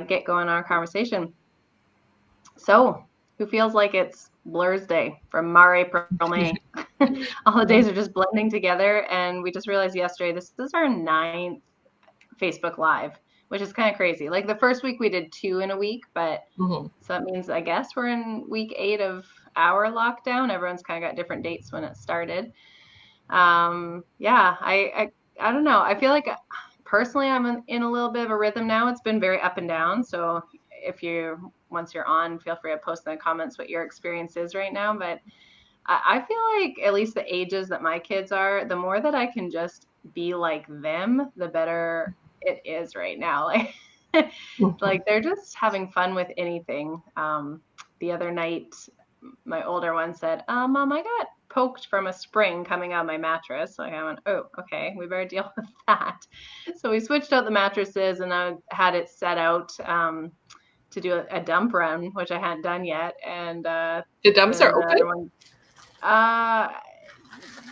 get going on our conversation. So, who feels like it's Blur's Day from Mar, April, May? All the days are just blending together, and we just realized yesterday this is our 9th Facebook Live, which is kind of crazy. Like the first week we did 2 in a week, but Mhm. so that means I guess we're in week 8 of our lockdown. Everyone's kind of got different dates when it started. Yeah, I don't know. I feel like personally I'm in a little bit of a rhythm now. It's been very up and down. So if you once you're on, feel free to post in the comments what your experience is right now. But I feel like at least the ages that my kids are, the more that I can just be like them, the better it is right now. Like they're just having fun with anything. The other night, my older one said, Mom, I got poked from a spring coming out of my mattress. So I went, oh, okay, we better deal with that. So we switched out the mattresses and I had it set out to do a dump run, which I hadn't done yet. And The dumps then are the open? other one, uh,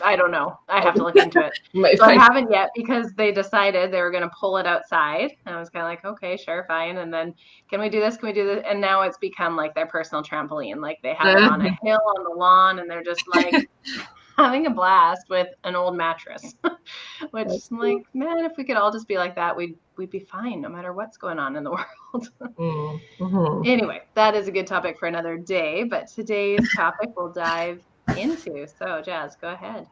I don't know. I have to look Oh, into it. might So I find. haven't yet because they decided they were going to pull it outside. And I was kind of like, okay, sure, fine. And then, can we do this? Can we do this? And now it's become like their personal trampoline. Like they have it on a hill on the lawn and they're just like having a blast with an old mattress. Which That's I'm like, cool. man, if we could all just be like that, we'd be fine no matter what's going on in the world. Mhm. Anyway, that is a good topic for another day, but today's topic we'll dive into. So, Jazz, go ahead.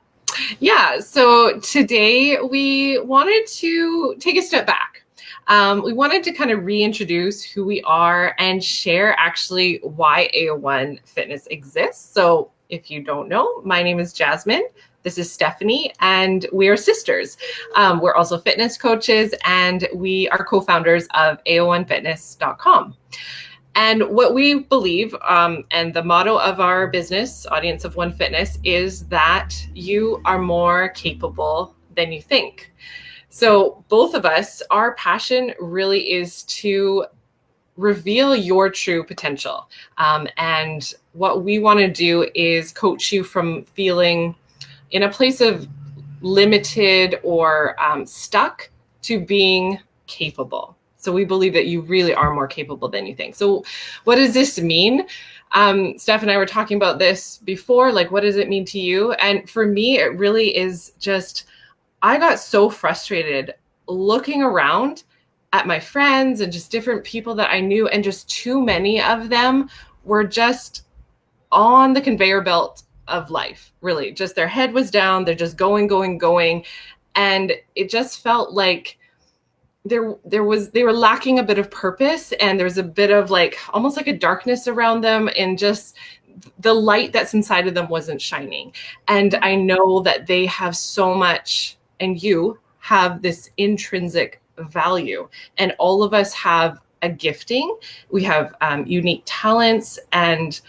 Yeah, so today we wanted to take a step back. We wanted to kind of reintroduce who we are and share actually why AO1 Fitness exists. So, if you don't know, my name is Jasmine. This is Stephanie, and we are sisters. We're also fitness coaches, and we are co founders of AO1Fitness.com. And what we believe, and the motto of our business, Audience of One Fitness, is that you are more capable than you think. So, both of us, our passion really is to reveal your true potential. And what we want to do is coach you from feeling in a place of limited or stuck to being capable. So we believe that you really are more capable than you think. So what does this mean? Steph and I were talking about this before, like, what does it mean to you? And for me, it really is just, I got so frustrated looking around at my friends and just different people that I knew, and just too many of them were just on the conveyor belt of life, really. Just their head was down, they're just going, going, going. And it just felt like they were lacking a bit of purpose, and there was a bit of like almost like a darkness around them, and just the light that's inside of them wasn't shining. And I know that they have so much, and you have this intrinsic value, and all of us have a gifting. We have unique talents, and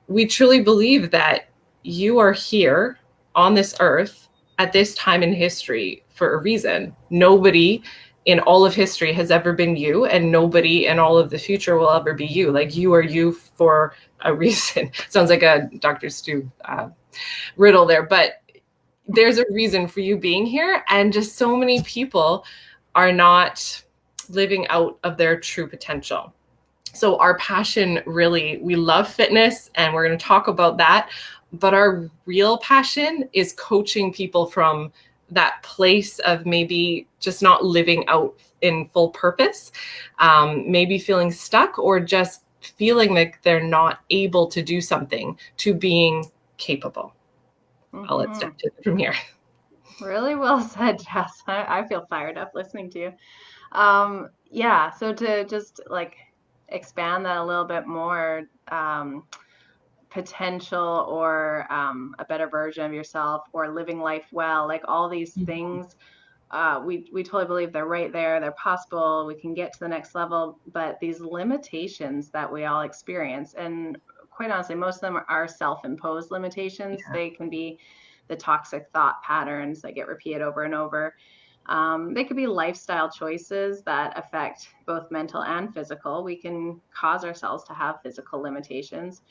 we truly believe that you are here on this earth at this time in history for a reason. Nobody in all of history has ever been you, and nobody in all of the future will ever be you. Like, you are you for a reason. Sounds like a Dr. Stu riddle there, but there's a reason for you being here. And just so many people are not living out of their true potential. So our passion, really, we love fitness, and we're going to talk about that. But our real passion is coaching people from that place of maybe just not living out in full purpose, maybe feeling stuck, or just feeling like they're not able to do something, to being capable. I'll let Steph take it from here. Really well said, Jess. I feel fired up listening to you. Yeah, so to just like expand that a little bit more, potential or a better version of yourself or living life well, like all these things, we totally believe they're right there, they're possible, we can get to the next level, but these limitations that we all experience, and quite honestly, most of them are self-imposed limitations. Yeah. They can be the toxic thought patterns that get repeated over and over. They could be lifestyle choices that affect both mental and physical. We can cause ourselves to have physical limitations,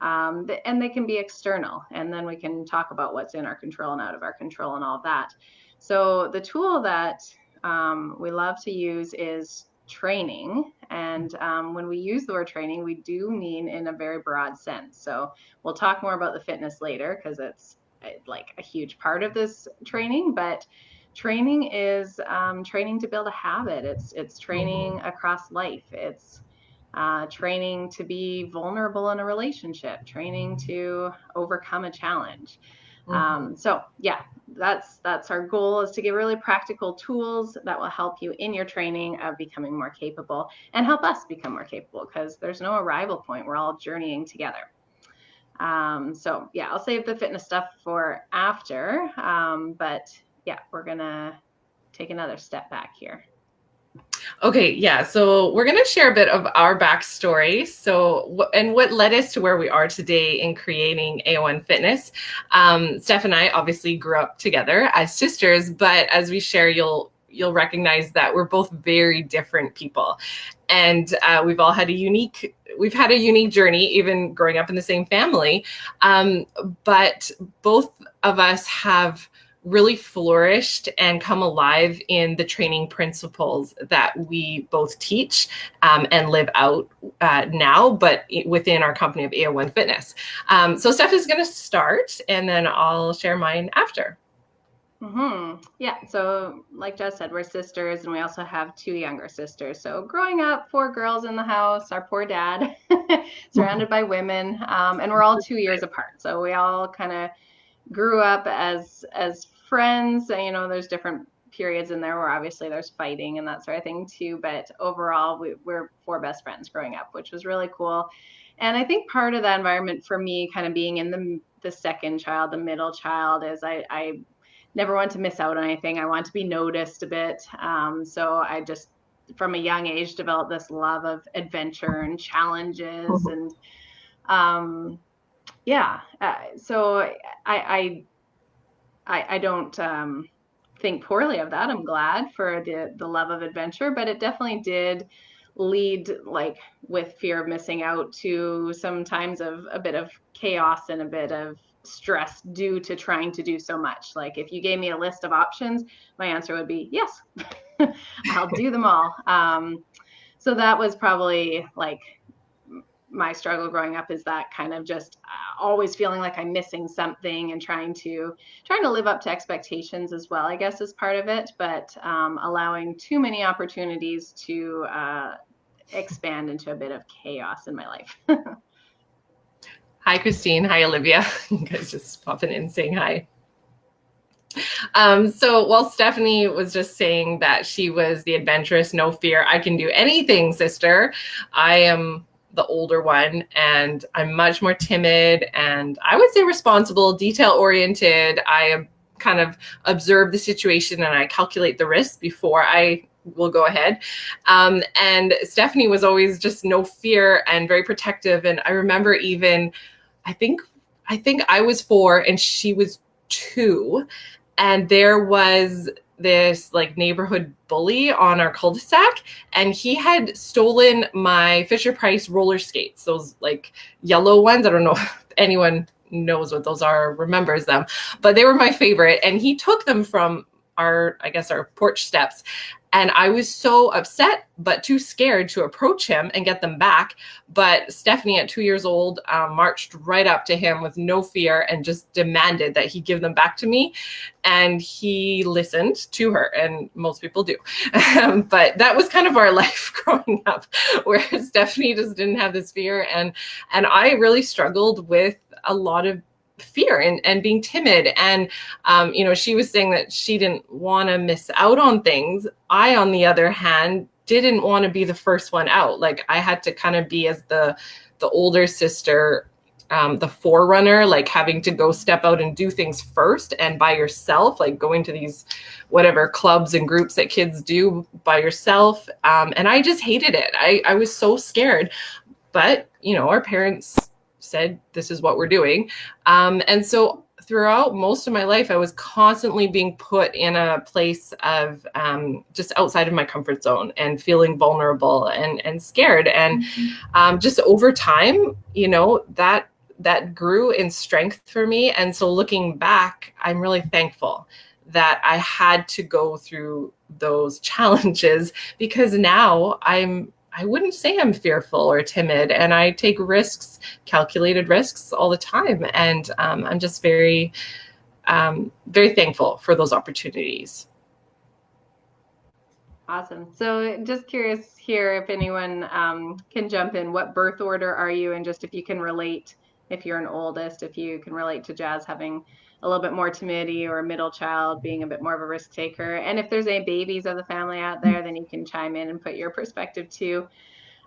and they can be external. And then we can talk about what's in our control and out of our control and all of that. So the tool that we love to use is training. And when we use the word training, we do mean in a very broad sense. So we'll talk more about the fitness later because it's like a huge part of this training. But training is training to build a habit. It's training across life. It's training to be vulnerable in a relationship, training to overcome a challenge. So yeah, that's our goal, is to give really practical tools that will help you in your training of becoming more capable and help us become more capable, because there's no arrival point. We're all journeying together. So yeah, I'll save the fitness stuff for after. But yeah, we're gonna take another step back here. Okay, yeah. So we're going to share a bit of our backstory. So, and what led us to where we are today in creating AO1 Fitness. Steph and I obviously grew up together as sisters, but as we share, you'll recognize that we're both very different people, and we've had a unique journey, even growing up in the same family. But both of us have really flourished and come alive in the training principles that we both teach and live out now, but within our company of AO1 Fitness. So Steph is going to start, and then I'll share mine after. Yeah, so like Jess said, we're sisters, and we also have 2 younger sisters. So growing up, 4 girls in the house, our poor dad, surrounded by women, and we're all 2 years apart. So we all kind of grew up as friends. You know, there's different periods in there where obviously there's fighting and that sort of thing too, but overall we're 4 best friends growing up, which was really cool. And I think part of that environment for me, kind of being in the second child, the middle child, is I never want to miss out on anything. I want to be noticed a bit. So I just, from a young age, developed this love of adventure and challenges. And yeah, so I don't think poorly of that. I'm glad for the love of adventure, but it definitely did lead, like with fear of missing out, to some times of a bit of chaos and a bit of stress due to trying to do so much. Like if you gave me a list of options, my answer would be yes. I'll do them all. So that was probably like my struggle growing up, is that kind of just always feeling like I'm missing something, and trying to live up to expectations as well, I guess, is part of it, but allowing too many opportunities to expand into a bit of chaos in my life. Hi, Christine. Hi, Olivia. You guys just popping in saying hi. So while Stephanie was just saying that she was the adventurous, no fear, I can do anything sister, I am the older one, and I'm much more timid, and I would say responsible, detail oriented. I kind of observe the situation and I calculate the risks before I will go ahead. And Stephanie was always just no fear and very protective. And I remember even, I think I was 4 and she was 2. And there was this like neighborhood bully on our cul-de-sac, and he had stolen my Fisher Price roller skates, those like yellow ones. I don't know if anyone knows what those are or remembers them, but they were my favorite. And he took them from our porch steps. And I was so upset, but too scared to approach him and get them back. But Stephanie, at 2 years old, marched right up to him with no fear and just demanded that he give them back to me. And he listened to her, and most people do. But that was kind of our life growing up, where Stephanie just didn't have this fear. And I really struggled with a lot of fear and being timid. And she was saying that she didn't want to miss out on things. I, on the other hand, didn't want to be the first one out. Like I had to kind of be, as the older sister, the forerunner, like having to go step out and do things first and by yourself, like going to these whatever clubs and groups that kids do by yourself. And I just hated it. I was so scared. But our parents said, this is what we're doing. And so throughout most of my life, I was constantly being put in a place of just outside of my comfort zone and feeling vulnerable and scared. And just over time, that grew in strength for me. And so looking back, I'm really thankful that I had to go through those challenges, because now I wouldn't say I'm fearful or timid, and I take risks, calculated risks all the time. And I'm just very, very thankful for those opportunities. Awesome. So just curious here if anyone can jump in. What birth order are you? And just if you can relate, if you're an oldest, if you can relate to Jazz having a little bit more timidity, or a middle child being a bit more of a risk taker. And if there's any babies of the family out there, then you can chime in and put your perspective too.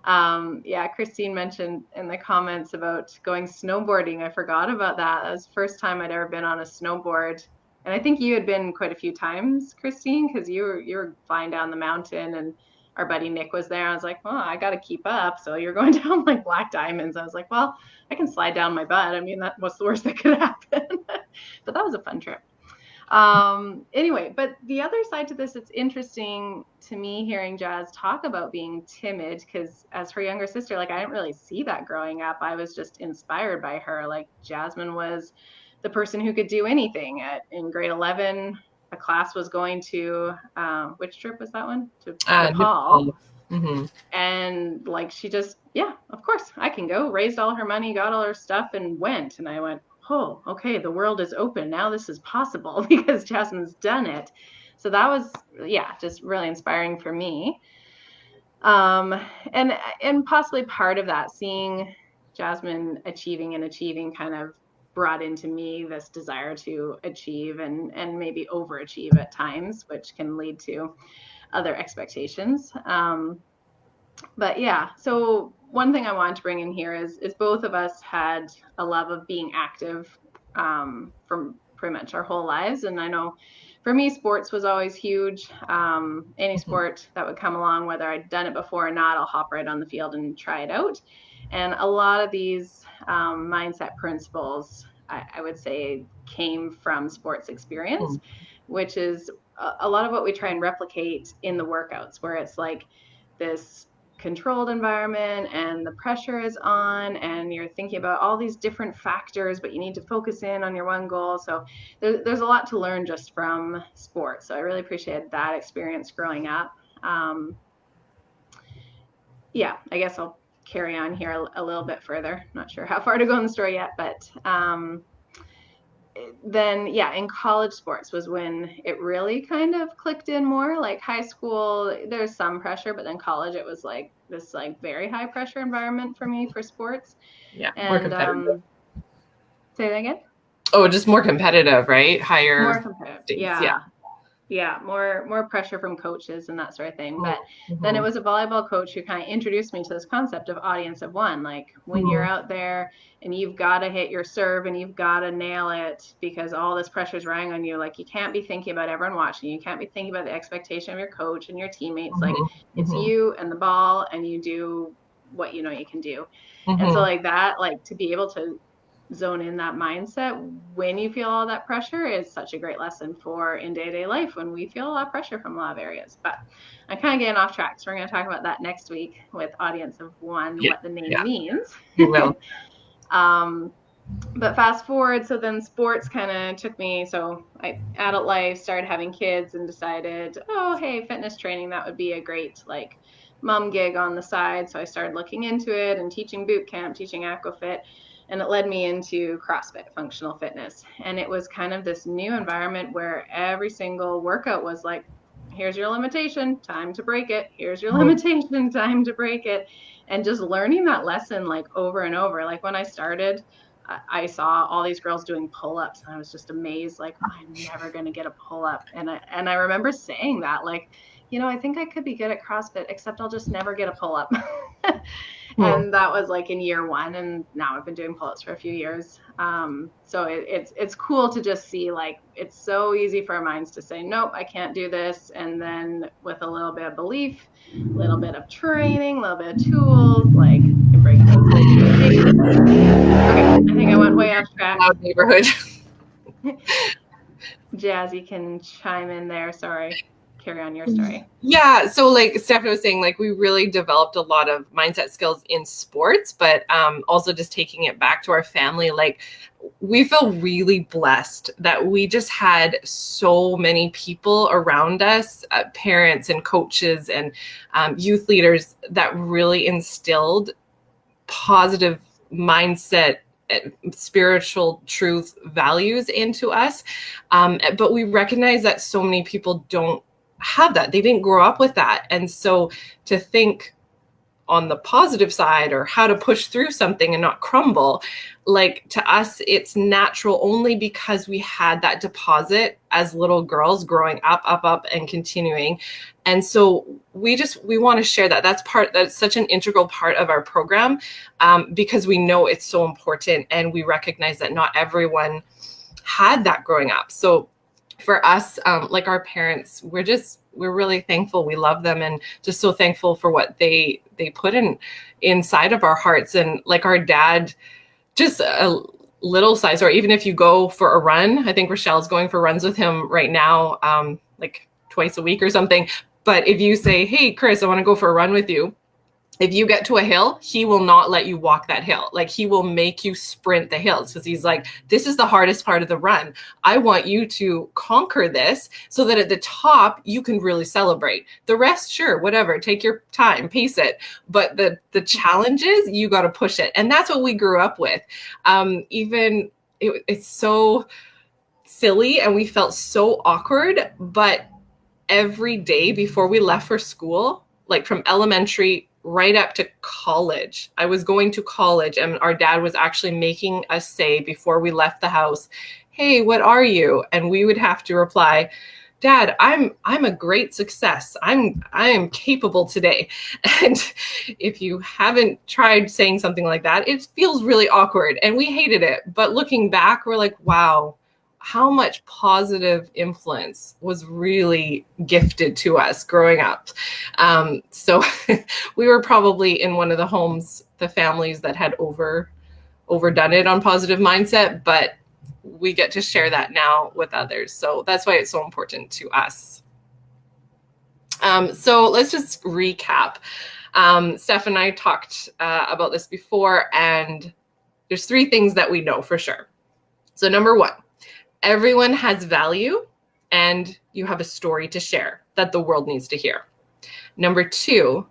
Yeah, Christine mentioned in the comments about going snowboarding. I forgot about that. That was the first time I'd ever been on a snowboard. And I think you had been quite a few times, Christine, because you were flying down the mountain, and our buddy Nick was there. I was like, well, I got to keep up. So you're going down like black diamonds. I was like, well, I can slide down my butt. I mean, what's the worst that could happen? But that was a fun trip. Anyway, but the other side to this, it's interesting to me hearing Jazz talk about being timid, because as her younger sister, like I didn't really see that growing up. I was just inspired by her. Like Jasmine was the person who could do anything. In grade 11, a class was going to, which trip was that one? To Nepal. Mm-hmm. And like she just, yeah, of course I can go. Raised all her money, got all her stuff, and went. And I went, oh, okay, the world is open now. This is possible because Jasmine's done it. So that was, yeah, just really inspiring for me. And possibly part of that, seeing Jasmine achieving kind of brought into me this desire to achieve and maybe overachieve at times, which can lead to other expectations. But yeah, so one thing I wanted to bring in here is both of us had a love of being active from pretty much our whole lives. And I know for me, sports was always huge. Any sport that would come along, whether I'd done it before or not, I'll hop right on the field and try it out. And a lot of these mindset principles, I would say, came from sports experience, which is a lot of what we try and replicate in the workouts, where it's like this controlled environment and the pressure is on and you're thinking about all these different factors, but you need to focus in on your one goal. So there's a lot to learn just from sports. So I really appreciated that experience growing up. Yeah, I guess I'll carry on here a little bit further. Not sure how far to go in the story yet, but then yeah, in college sports was when it really kind of clicked in more. Like high school, there's some pressure, but then college, it was like this like very high pressure environment for me for sports. Yeah, more And competitive. Say that again. Oh, just more competitive, right? Higher. More competitive. Yeah. Yeah, more pressure from coaches and that sort of thing. But then it was a volleyball coach who kind of introduced me to this concept of audience of one. Like when you're out there and you've got to hit your serve and you've got to nail it because all this pressure is riding on you. Like you can't be thinking about everyone watching. You can't be thinking about the expectation of your coach and your teammates. Like it's you and the ball, and you do what you know you can do. And so like that, like to be able to zone in that mindset when you feel all that pressure is such a great lesson for in day-to-day life when we feel a lot of pressure from a lot of areas. But I'm kind of getting off track, so we're going to talk about that next week with audience of one, what the name means. You will. But fast forward, so then sports kind of took me, so I adult life, started having kids and decided, oh hey, fitness training, that would be a great like mom gig on the side. So I started looking into it and teaching boot camp, teaching aquafit. And it led me into CrossFit, functional fitness. And it was kind of this new environment where every single workout was like, here's your limitation, time to break it. Here's your limitation, time to break it. And just learning that lesson like over and over. Like when I started, I saw all these girls doing pull-ups and I was just amazed, like, I'm never going to get a pull-up. And I remember saying that, like, you know, I think I could be good at CrossFit, except I'll just never get a pull-up. And that was like in year one, and now I've been doing pull-ups for a few years. So it's cool to just see, like, it's so easy for our minds to say, nope, I can't do this. And then with a little bit of belief, a little bit of training, a little bit of tools, like you can break those limitations. Okay, I think I went way off track. Loud neighborhood. Jazzy can chime in there. Sorry. carry on your story. Yeah, so like Stephanie was saying, like we really developed a lot of mindset skills in sports, but also just taking it back to our family, like we feel really blessed that we just had so many people around us, parents and coaches and youth leaders that really instilled positive mindset, spiritual truth values into us. But we recognize that so many people don't have that. They didn't grow up with that. And so to think on the positive side or how to push through something and not crumble, like to us it's natural only because we had that deposit as little girls growing up and continuing. And so we want to share that. That's such an integral part of our program, because we know it's so important and we recognize that not everyone had that growing up. So for us, like our parents, we're really thankful. We love them and just so thankful for what they put inside of our hearts. And like our dad, just a little size, or even if you go for a run, I think Rochelle's going for runs with him right now, like twice a week or something. But if you say, hey, Chris, I want to go for a run with you, if you get to a hill, he will not let you walk that hill. Like he will make you sprint the hills because he's like, this is the hardest part of the run. I want you to conquer this so that at the top you can really celebrate. The rest, sure, whatever, take your time, pace it. But the challenges, you got to push it. And that's what we grew up with. It's so silly and we felt so awkward, but every day before we left for school, like from elementary right up to college. I was going to college and our dad was actually making us say before we left the house, hey, what are you? And we would have to reply, Dad, I'm a great success. I am capable today. And if you haven't tried saying something like that, it feels really awkward and we hated it. But looking back, we're like, wow, how much positive influence was really gifted to us growing up. So we were probably in one of the families that had overdone it on positive mindset, but we get to share that now with others. So that's why it's so important to us. So let's just recap. Steph and I talked about this before, and there's 3 things that we know for sure. So number 1, everyone has value and you have a story to share that the world needs to hear. Number 2,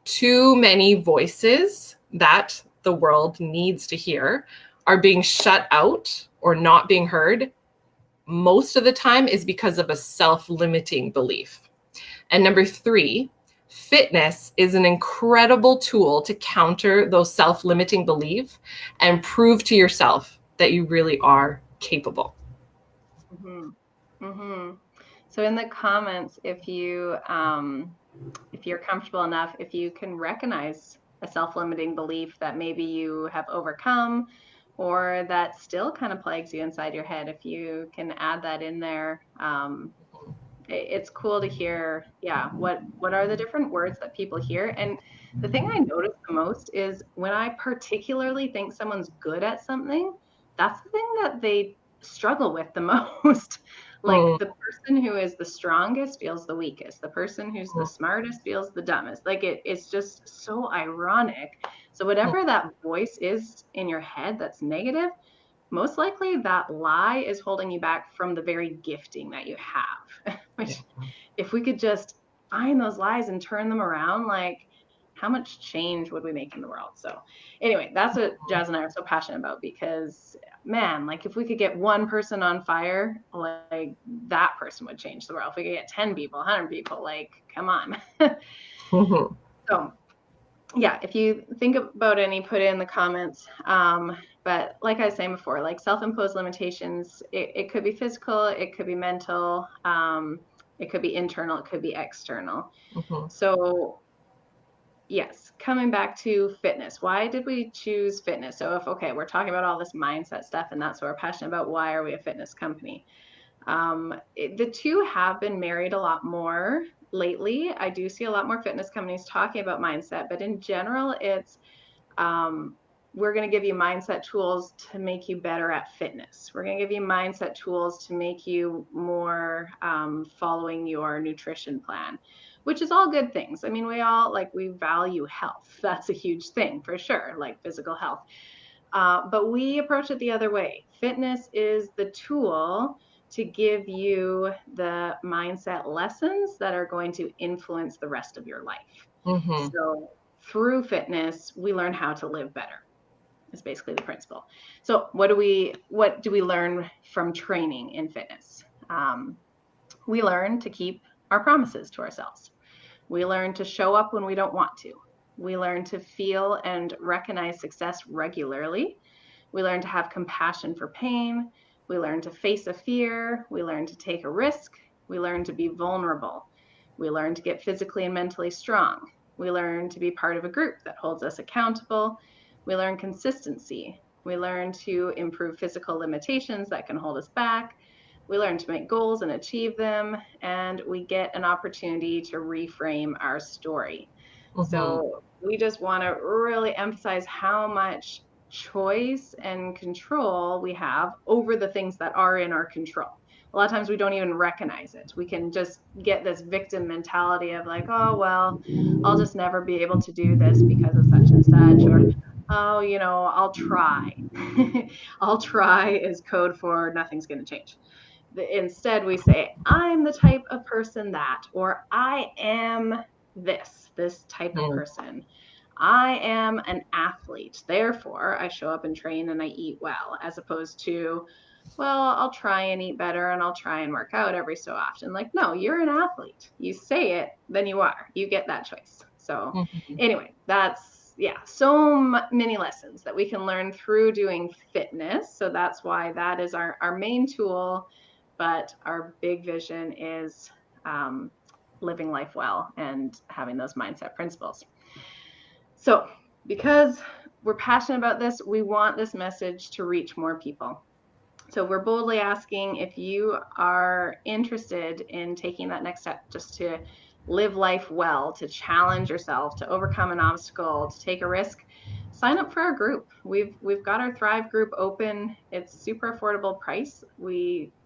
too many voices that the world needs to hear are being shut out or not being heard. Most of the time is because of a self-limiting belief. And number 3, fitness is an incredible tool to counter those self-limiting beliefs and prove to yourself that you really are capable. Mm-hmm. Mm-hmm. So in the comments, if you're comfortable enough, if you can recognize a self-limiting belief that maybe you have overcome or that still kind of plagues you inside your head, if you can add that in there, it's cool to hear, yeah, what are the different words that people hear. And the thing I notice the most is when I particularly think someone's good at something, that's the thing that they struggle with the most. Like the person who is the strongest feels the weakest. The person who's the smartest feels the dumbest. Like it's just so ironic. So whatever that voice is in your head that's negative, most likely that lie is holding you back from the very gifting that you have. Which, if we could just find those lies and turn them around, like how much change would we make in the world? So anyway, that's what Jazz and I are so passionate about, because man, like if we could get one person on fire, like that person would change the world. If we could get 10 people, 100 people, like come on. So yeah, if you think about any, put it in the comments. But like I was saying before, like self-imposed limitations, it could be physical, it could be mental, it could be internal, it could be external. So yes, coming back to fitness, why did we choose fitness? So if, okay, we're talking about all this mindset stuff and that's what we're passionate about, why are we a fitness company? The two have been married a lot more lately. I do see a lot more fitness companies talking about mindset, but in general, it's we're going to give you mindset tools to make you better at fitness. We're going to give you mindset tools to make you more following your nutrition plan, which is all good things. I mean, we value health. That's a huge thing for sure, like physical health. But we approach it the other way. Fitness is the tool to give you the mindset lessons that are going to influence the rest of your life. Mm-hmm. So through fitness, we learn how to live better is basically the principle. So what do we learn from training in fitness? We learn to keep our promises to ourselves. We learn to show up when we don't want to. We learn to feel and recognize success regularly. We learn to have compassion for pain. We learn to face a fear. We learn to take a risk. We learn to be vulnerable. We learn to get physically and mentally strong. We learn to be part of a group that holds us accountable. We learn consistency. We learn to improve physical limitations that can hold us back. We learn to make goals and achieve them, and we get an opportunity to reframe our story. Mm-hmm. So we just want to really emphasize how much choice and control we have over the things that are in our control. A lot of times we don't even recognize it. We can just get this victim mentality of like, oh, well, I'll just never be able to do this because of such and such, or, oh, I'll try. I'll try is code for nothing's going to change. Instead, we say, I'm the type of person that, or I am this type of person. I am an athlete. Therefore, I show up and train and I eat well, as opposed to, well, I'll try and eat better and I'll try and work out every so often. Like, no, you're an athlete. You say it, then you are. You get that choice. So anyway, that's, so many lessons that we can learn through doing fitness. So that's why that is our main tool. But our big vision is living life well and having those mindset principles. So because we're passionate about this, we want this message to reach more people. So we're boldly asking if you are interested in taking that next step just to live life well, to challenge yourself, to overcome an obstacle, to take a risk, sign up for our group. We've got our Thrive group open. It's super affordable price.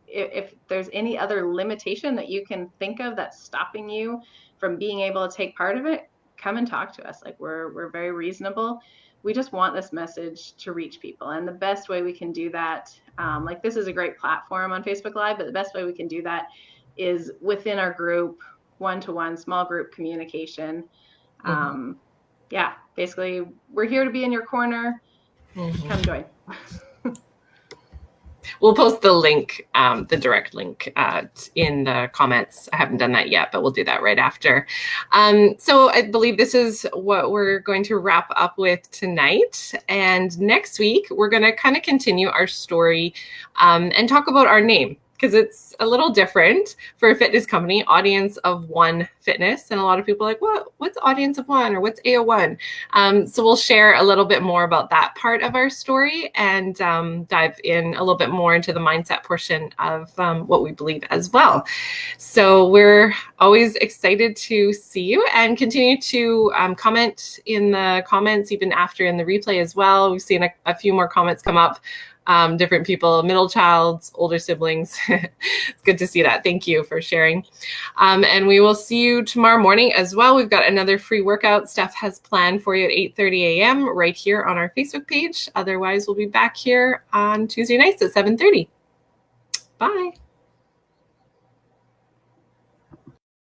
If there's any other limitation that you can think of that's stopping you from being able to take part of it, come and talk to us. Like we're very reasonable. We just want this message to reach people. And the best way we can do that, like this is a great platform on Facebook Live, but the best way we can do that is within our group, one-to-one, small group communication. Basically, we're here to be in your corner. Come join. We'll post the link, the direct link in the comments. I haven't done that yet, but we'll do that right after. So I believe this is what we're going to wrap up with tonight. And next week, we're going to kind of continue our story and talk about our name, because it's a little different for a fitness company, Audience of One Fitness. And a lot of people are like, what's Audience of One, or what's AO1? So we'll share a little bit more about that part of our story and dive in a little bit more into the mindset portion of what we believe as well. So we're always excited to see you, and continue to comment in the comments, even after in the replay as well. We've seen a few more comments come up. Different people, middle childs, older siblings. It's good to see that. Thank you for sharing. And we will see you tomorrow morning as well. We've got another free workout Steph has planned for you at 8:30 a.m. right here on our Facebook page. Otherwise, we'll be back here on Tuesday nights at 7:30. Bye.